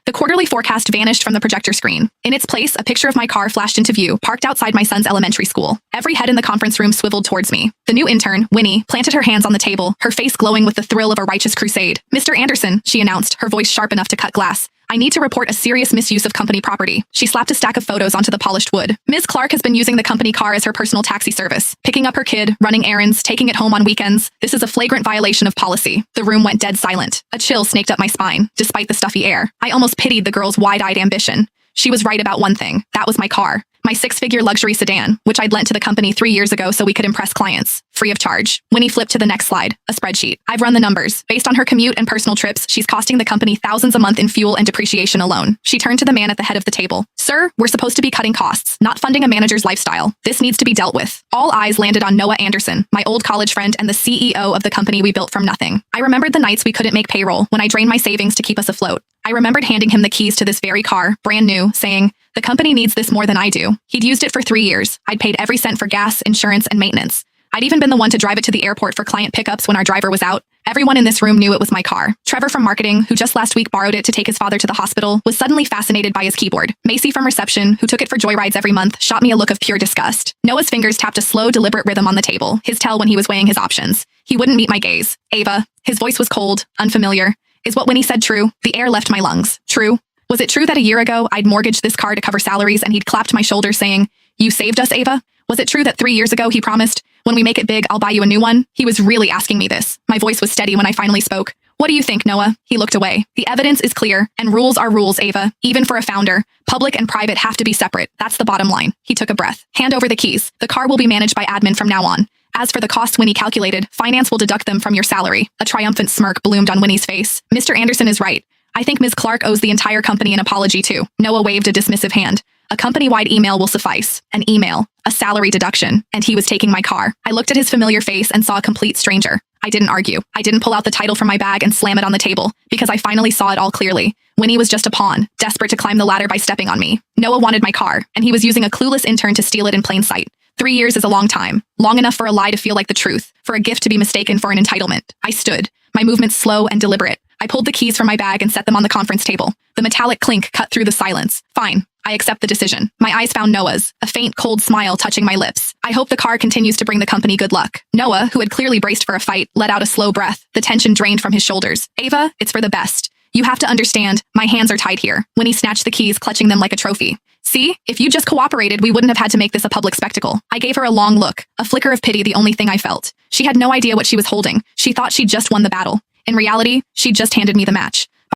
The quarterly forecast vanished from the projector screen. In its place, a picture of my car flashed into view, parked outside my son's elementary school. Every head in the conference room swiveled towards me. The new intern, Winnie, planted her hands on the table, her face glowing with the thrill of a righteous crusade. "Mr. Anderson," she announced, her voice sharp enough to cut glass. "I need to report a serious misuse of company property." She slapped a stack of photos onto the polished wood. "Ms. Clark has been using the company car as her personal taxi service, picking up her kid, running errands, taking it home on weekends. This is a flagrant violation of policy." The room went dead silent. A chill snaked up my spine, despite the stuffy air. I almost pitied the girl's wide-eyed ambition. She was right about one thing. That was my car. My 6-figure luxury sedan, which I'd lent to the company 3 years ago so we could impress clients. Free of charge. Winnie flipped to the next slide, a spreadsheet. "I've run the numbers. Based on her commute and personal trips, she's costing the company thousands a month in fuel and depreciation alone." She turned to the man at the head of the table. "Sir, we're supposed to be cutting costs, not funding a manager's lifestyle. This needs to be dealt with." All eyes landed on Noah Anderson, my old college friend and the CEO of the company we built from nothing. I remembered the nights we couldn't make payroll, when I drained my savings to keep us afloat. I remembered handing him the keys to this very car, brand new, saying, "The company needs this more than I do." He'd used it for 3 years. I'd paid every cent for gas, insurance, and maintenance. I'd even been the one to drive it to the airport for client pickups when our driver was out. Everyone in this room knew it was my car. Trevor from marketing, who just last week borrowed it to take his father to the hospital, was suddenly fascinated by his keyboard. Macy from reception, who took it for joyrides every month, shot me a look of pure disgust. Noah's fingers tapped a slow, deliberate rhythm on the table, his tell when he was weighing his options. He wouldn't meet my gaze. "Ava." His voice was cold, unfamiliar. "Is what Winnie said true?" The air left my lungs. True? Was it true that a year ago I'd mortgaged this car to cover salaries and he'd clapped my shoulder saying, "You saved us, Ava"? Was it true that 3 years ago he promised, "When we make it big, I'll buy you a new one"? He was really asking me this. My voice was steady when I finally spoke. "What do you think, Noah?" He looked away. "The evidence is clear, and rules are rules, Ava. Even for a founder, public and private have to be separate. That's the bottom line." He took a breath. "Hand over the keys. The car will be managed by admin from now on. As for the costs Winnie calculated, finance will deduct them from your salary." A triumphant smirk bloomed on Winnie's face. "Mr. Anderson is right. I think Ms. Clark owes the entire company an apology too." Noah waved a dismissive hand. "A company-wide email will suffice. An email, a salary deduction, and he was taking my car." I looked at his familiar face and saw a complete stranger. I didn't argue. I didn't pull out the title from my bag and slam it on the table, because I finally saw it all clearly. Winnie was just a pawn, desperate to climb the ladder by stepping on me. Noah wanted my car, and he was using a clueless intern to steal it in plain sight. 3 years is a long time. Long enough for a lie to feel like the truth, for a gift to be mistaken for an entitlement. I stood, my movements slow and deliberate. I pulled the keys from my bag and set them on the conference table. The metallic clink cut through the silence. "Fine. I accept the decision." My eyes found Noah's, a faint, cold smile touching my lips. "I hope the car continues to bring the company good luck." Noah, who had clearly braced for a fight, let out a slow breath. The tension drained from his shoulders. "Ava, it's for the best. You have to understand, my hands are tied here." Winnie snatched the keys, clutching them like a trophy. "See? If you just cooperated, we wouldn't have had to make this a public spectacle." I gave her a long look, a flicker of pity the only thing I felt. She had no idea what she was holding. She thought she'd just won the battle. In reality, she'd just handed me the match.